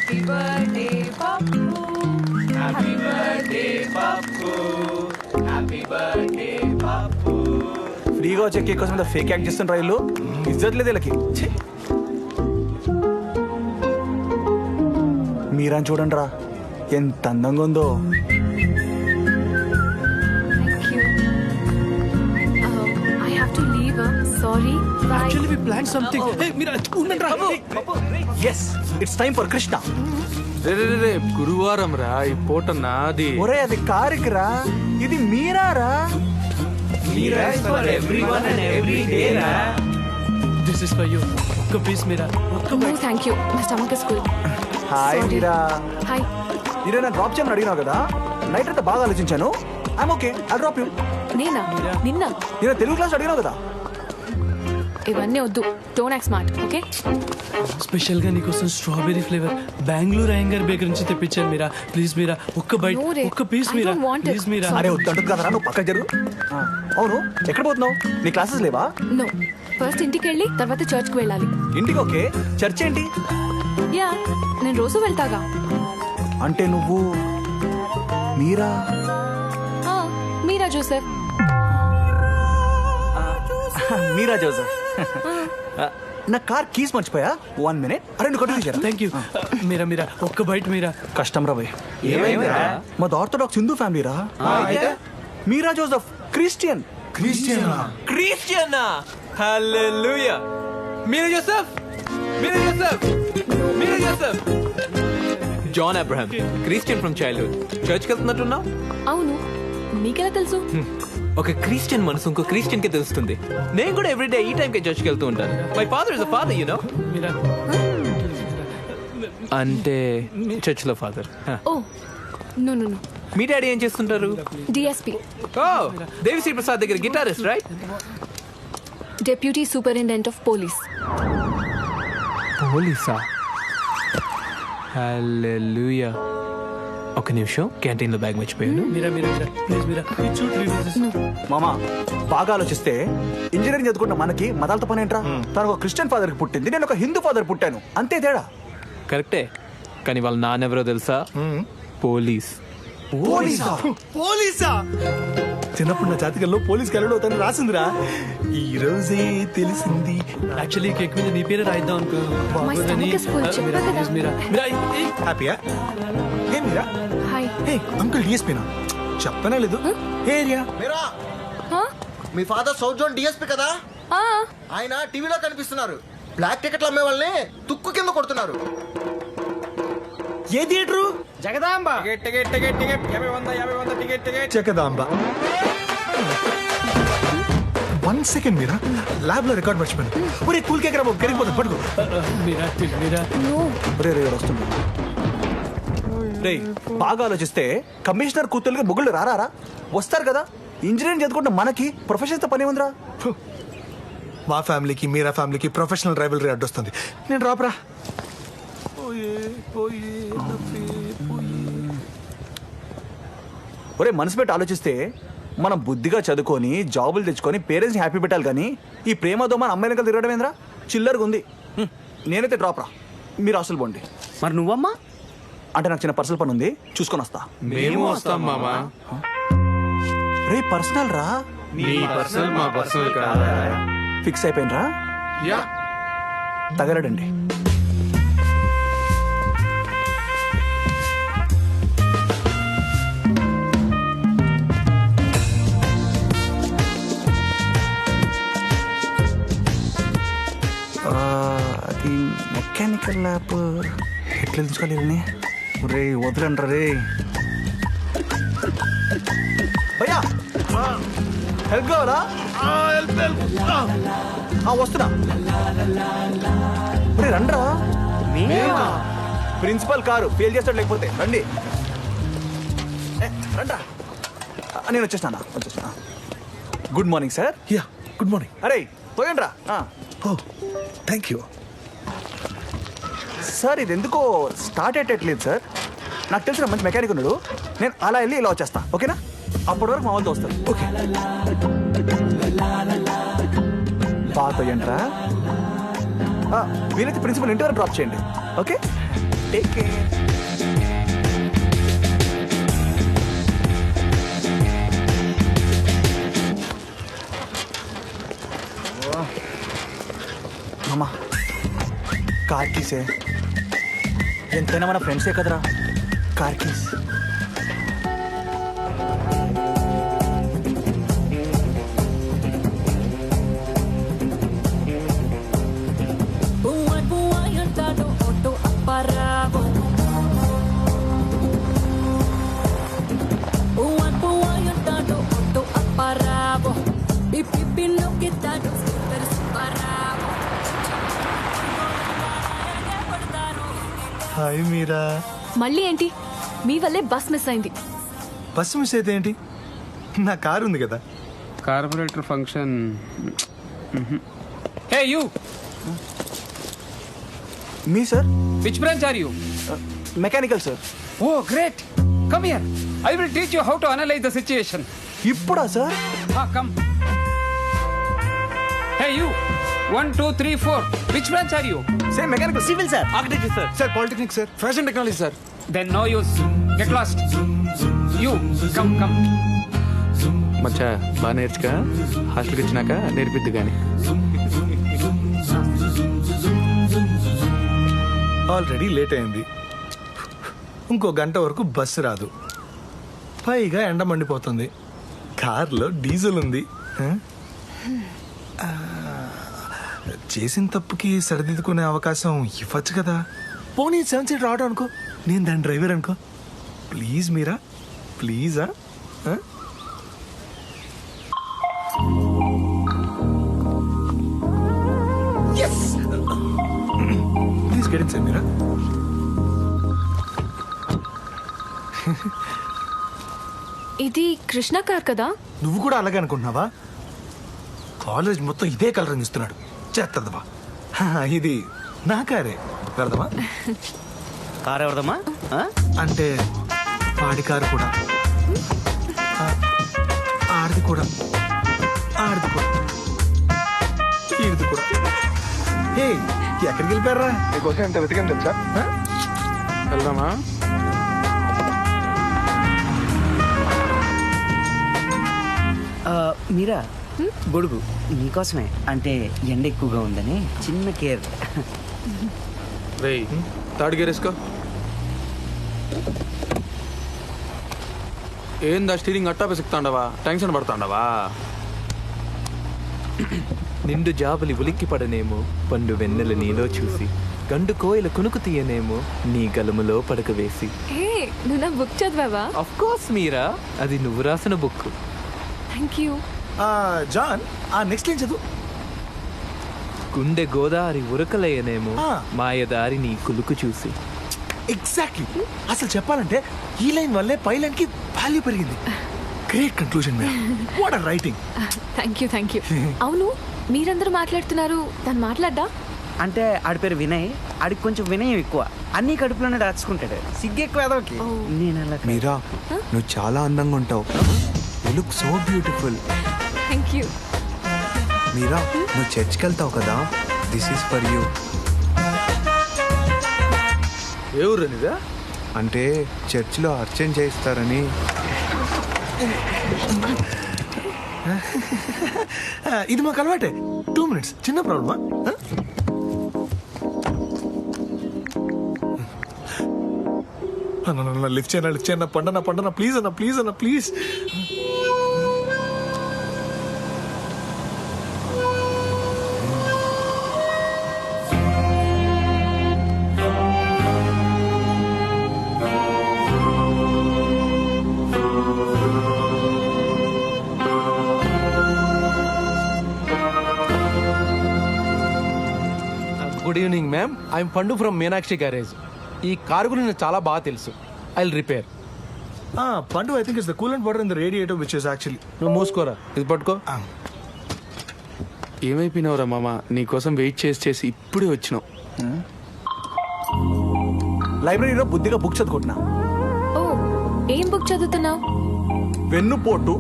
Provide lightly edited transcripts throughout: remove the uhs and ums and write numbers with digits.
Happy birthday పప్పు happy birthday పప్పు happy birthday పప్పు. ఫ్రీగా వచ్చే కేక్ కోసం ఫేక్ యాక్ట్ చేస్తుంటారు వీళ్ళు. ఇజ్జత్ లేదు వీళ్ళకి. మీరా చూడండి రా ఎంత అందంగా ఉందో. I have to leave. Sorry. Bye. Actually, we planned something. Hey, Mira, unnan ra. Yes it's time for Krishna. Ray గురువారం రా ఈ పూట నాది. ఒరే అది కారుకి రా, ఇది మీరా రా. This is for you. ఒక్క piece Meera. No, thank you. My stomach is full. Hi Sorry. Meera. Hi. మీరు నా డ్రాప్ చేయమని అడిగినావు కదా, నైట్ అంతా బాగా ఆలోచించాను. I'm okay, I drop you. నేనా నిన్న నేను తెలుగు క్లాస్ అడిగినావు కదా. ఇవన్నీ వద్దు. Don't act smart, okay? Special గా నీకోసం strawberry flavour Bengaluru Iyengar bakery నుంచి తెప్పించాను మీరా. ప్లీజ్ మీరా ఒక్క బైట్, No, Ray. ఒక్క piece I Meera. don't want it. Please Meera. అరే వద్దంటుంది కదరా, నువ్వు పక్కన జరుగు. అవును, ఎక్కడ పోతున్నావు? నీ క్లాసెస్ లేవా? నో, ఫస్ట్ ఇంటికి వెళ్ళి తర్వాత చర్చ్కి వెళ్ళాలి. ఇంటికి ఓకే, చర్చ్ ఏంటి? యా, నేను రోజు వెళ్తాగా. అంటే నువ్వు మీరా? మీరా జోసెఫ్. మీరా జోసెఫ్. నా కార్ కీస్ మర్చిపోయా. 1 minute. అరే నువ్వు కొట్టు తీసారా? Thank you. మీరా మీరా ఒక్క బైట్ మీరా. కష్టం రా భయ్. మాది ఆర్థోడాక్స్ హిందూ ఫ్యామిలీ రా. మీరా జోసెఫ్ క్రిస్టియన్. క్రిస్టియనా? Hallelujah. Meera Joseph, Meera Joseph, Meera Joseph. John Abraham, Christian from childhood. చర్చ్కి వెళ్తున్నట్టున్నావు? అవును, నీకెలా తెలుసు? ఒక క్రిస్టియన్ మనసు ఇంకో క్రిస్టియన్ కి తెలుస్తుంది. నేను కూడా ఎవ్రీడే ఈ టైం కి చర్చ్కి వెళ్తూ ఉంటాను. My father is a father, you know. Meera అంటే చర్చ్ లో father. Oh no no no. మీ డాడీ ఏం చేస్తుంటారు? డిఎస్పి, ఓ దేవిశ్రీ ప్రసాద్ దగ్గర guitarist, right? Deputy superintendent of police. పోలీసా? హల్లెలూయా. ఒక నిమిషం, క్యాంటీన్ లో బ్యాగ్ మర్చిపోయాను. Meera Meera Meera please Meera. It's 3 roses. మామా బాగా ఆలోచిస్తే ఇంజనీరింగ్ చదువుకున్న మనకి మతాలతో పని ఏంట్రా? తను ఒక క్రిస్టియన్ ఫాదర్ కి పుట్టింది, నేను ఒక హిందూ ఫాదర్ పుట్టాను, అంతే తేడా. కరెక్టే, కానీ వాళ్ళ నాన్నెవరో తెలుసా? పోలీస్. పోలీసా? చిన్నప్పుడు నా జాతకంలో పోలీస్ కలడు అవుతాను రాసిందిరా. ఈ రోజే తెలిసింది. యాక్చువల్లీ కేక్ మీద నీ పేరే రాయిద్దాం అనుకో. My stomach is full. చెప్పా కదా. ప్లీజ్ మీరా. మీరా హ్యాపీయా? ఏ మీరా? హాయ్. ఏ అంకుల్ డిఎస్పీనా? చెప్పనే లేదు. ఏ ఏరియా? మీరా, మీ ఫాదర్ సౌత్ జోన్ డిఎస్పీ కదా? ఆ ఆయన టీవీలో కనిపిస్తున్నారు. బ్లాక్ టికెట్లు అమ్మే వాళ్ళని తుక్కు కింద కొడుతున్నారు. ఏ థియేటరు? జగదాంబ. జగదాంబ. 1 second మీరా, ల్యాబ్ లో రికార్డ్ మర్చిపోయాను. ఒరే కూల్ కేక్ రా బాబు, కరిగిపోతుంది పట్టుకో. మీరా మీరా. నో. ఒరే రే వస్తుంది. రేయ్ బాగా ఆలోచిస్తే కమిషనర్ కూతుళ్ళకి మొగుళ్ళు రారా? వస్తారు కదా. ఇంజనీరింగ్ చదువుకుంటే మనకి ప్రొఫెషన్ తో పని ఉందిరా. మా ఫ్యామిలీకి మీరా ఫ్యామిలీకి ప్రొఫెషనల్ రైవలరీ అడ్డొస్తుంది. నేను రాపరా. ఒరే మనసు పెట్టి ఆలోచిస్తే మనం బుద్ధిగా చదువుకొని జాబులు తెచ్చుకొని పేరెంట్స్ని హ్యాపీ పెట్టాలి, కానీ ఈ ప్రేమ దోమ అమ్మాయిని కలిసి తిరగడం ఏంద్రా? చిల్లరగా ఉంది. నేనైతే డ్రాప్ రా, మీరు హాస్టల్ పోండి. మరి నువ్వమ్మా? అంటే నాకు చిన్న పర్సనల్ పని ఉంది, చూసుకొని వస్తా. మేము వస్తాం మామా. రే పర్సనల్ రా. నీ పర్సనల్ మా పర్సనల్ కాదా? ఫిక్స్ అయిపోయినరా? యా. తగలడండి. అది మెకానికల్ ల్యాబ్. ఎట్లా తెలుసుకోవాలి? రే వదలండి రే. భయ్యా హెల్ప్ కావాలా? వస్తున్నా. రే రండ్రా. ప్రిన్సిపల్ కారు ఫెయిల్ చేస్తాడు, లేకపోతే రండి. రండ్రా. నేను వచ్చేస్తాను. Good morning sir. Yeah good morning. అరే పోయండి రా. ఓ థ్యాంక్ యూ సార్. ఇది ఎందుకో స్టార్ట్ అయ్యేటట్లేదు సార్. నాకు తెలిసిన మంచి మెకానిక్ ఉన్నాడు, నేను అలా వెళ్ళి ఇలా వచ్చేస్తా, ఓకేనా? అప్పటి వరకు మా వాళ్ళతో వస్తారు. ఓకే పాత ఏంట్రా? వీలైతే ప్రిన్సిపల్ ఇంటి వరకు డ్రాప్ చేయండి, ఓకే? Take care. అమ్మా కార్ కీసే, ఎంతైనా మన ఫ్రెండ్సే కదరా. Car keys. హాయ్ మీరా. మళ్ళీ ఏంటి? మీ వల్లే బస్ మిస్ అయింది. బస్సు మిస్ అయితే ఏంటి, నా కారు ఉంది కదా. Corporator function. Hey you, me sir? Which branch are you? Mechanical sir. Oh great, come here, I will teach you how to analyse the situation. ఇప్పుడా sir? Come. Hey you, 1 2 3 4, which branch are you? Same mechanical. Civil sir. Architecture sir. Sir polytechnic sir. Fashion technology sir. Then no use, get lost. You come come. మచ్చా బాగా నేర్చుగా, హాస్టల్కి వచ్చినాక నేర్పిద్దు కానీ. Already late అయింది, ఇంకో గంట వరకు బస్సు రాదు, పైగా ఎండ మండిపోతుంది, కార్లో డీజిల్ ఉంది. చేసిన తప్పుకి సరిదిద్దుకునే అవకాశం ఇవ్వచ్చు కదా. పోనీ 7 సీటర్ ఆటో అనుకో, నేను దాని డ్రైవర్ అనుకో. ప్లీజ్ మీరా, ప్లీజా. Please get in sir Meera. ఇది కృష్ణ కార్ కదా? నువ్వు కూడా అలాగే అనుకుంటున్నావా? కాలేజ్ మొత్తం ఇదే కలర్ అందిస్తున్నాడు, చేస్తుందమ్మా. ఇది నా కారే, వెళ్దామా? కార్ ఎవరిదమ్మా? అంటే వాడి కారు కూడా, ఆడిది కూడా, ఆడిది కూడా, ఈడిది కూడా. ఏ ఎక్కడికి వెళ్ళిపోయారా? నీకోసం ఎంత వెతికాను తెలుసా? వెళ్దామా? మీరా, గొడుగు నీకోసమే, అంటే ఎండ ఎక్కువగా ఉందని చిన్న కేర్. రేయ్ థర్డ్ గేర్ వేసుకో. ఏందా స్టీరింగ్ అట్టా పెసుకుతాండవా, టెన్షన్ పడుతాండవా? నిండు జాబులి ఉలిక్కి పడనేమో, పండు వెన్నెల నీలో చూసి, గండు కోయిల కునుకు తీయనేమో, నీ గలములో పడక వేసి. హే, నువ్వు నా బుక్ చదివావా? ఆఫ్ కోర్స్ మీరా, అది నువ్వు రాసిన బుక్. Thank you. జాన్, ఆ నెక్స్ట్ లైన్ చదువు. గుండె గోదావరి ఉరకలేయనేమో, మాయదారి నీ కులుకు చూసి. ఎగ్జాక్ట్లీ. అసలు చెప్పాలంటే ఈ లైన్ వల్లే పై లైన్ కి వాల్యూ పెరిగింది. Great conclusion ma'am. What are writing. Thank you. అవును, మీరందరూ మాట్లాడుతున్నారు, తను మాట్లాడ్డా? అంటే ఆడి పేరు వినయ్, ఆడికి కొంచెం వినయం ఎక్కువ, అన్ని కడుపులోనే దాచుకుంటాడు, సిగ్గు ఎక్కువ ఎదవకి. నేను అలా కాదు. మీరా, నువ్వు చాలా అందంగా ఉంటావు. You look so beautiful. Thank you. Meera, నువ్వు చర్చ్కి వెళ్తావు కదా, దిస్ ఈస్ ఫర్ యూ. ఏ ఊరు నిదా? అంటే చర్చిలో అర్చన చేయిస్తారని. ఇది మాకు అలవాటే. 2 minutes, చిన్న ప్రాబ్లమా? లిఫ్ట్ చేయనా, పండనా ప్లీజ్ అన్న please. Good evening ma'am, I'm పండు ఫ్రమ్ మీనాక్షి గ్యారేజ్. ఈ కారు గురించి నాకు చాలా బాగా తెలుసు, ఐ విల్ రిపేర్. పండు, I think it's the coolant water in the radiator which is actually. నువ్వు మూసుకోరా, ఇది పట్టుకో. ఏమైపోయినావురా మామ, నీకోసం వెయిట్ చేసి ఇప్పుడే వచ్చినావు. లైబ్రరీలో బుద్ధిగా బుక్ చదువుకుంటున్నా. ఓ, ఏం బుక్ చదువుతున్నావు? వెన్నుపోటు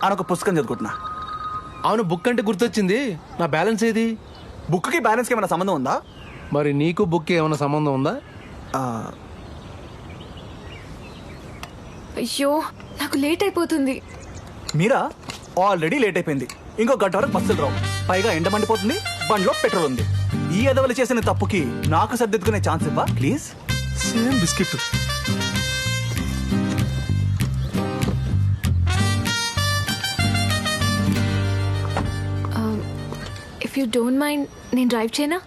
అనొక పుస్తకం చదువుకుంటున్నా. అవును, బుక్ అంటే గుర్తొచ్చింది, నా బ్యాలెన్స్ ఏది? బుక్కి బ్యాలెన్స్కి ఏమైనా సంబంధం ఉందా? మరి నీకు బుక్ ఏమైనా సంబంధం ఉందా? ఆ, అయ్యో నాకు లేట్ అయిపోతుంది. మీరా ఆల్రెడీ లేట్ అయిపోయింది. ఇంకో గంట వరకు బస్సులు రావు. పైగా ఎండ మండిపోతుంది, బండిలో పెట్రోల్ ఉంది. ఈ ఎదవలు చేసిన తప్పుకి నాకు సర్దిద్దుకునే ఛాన్స్ ఇవ్వా please. Same biscuit. If you don't mind నేను డ్రైవ్ చేయనా?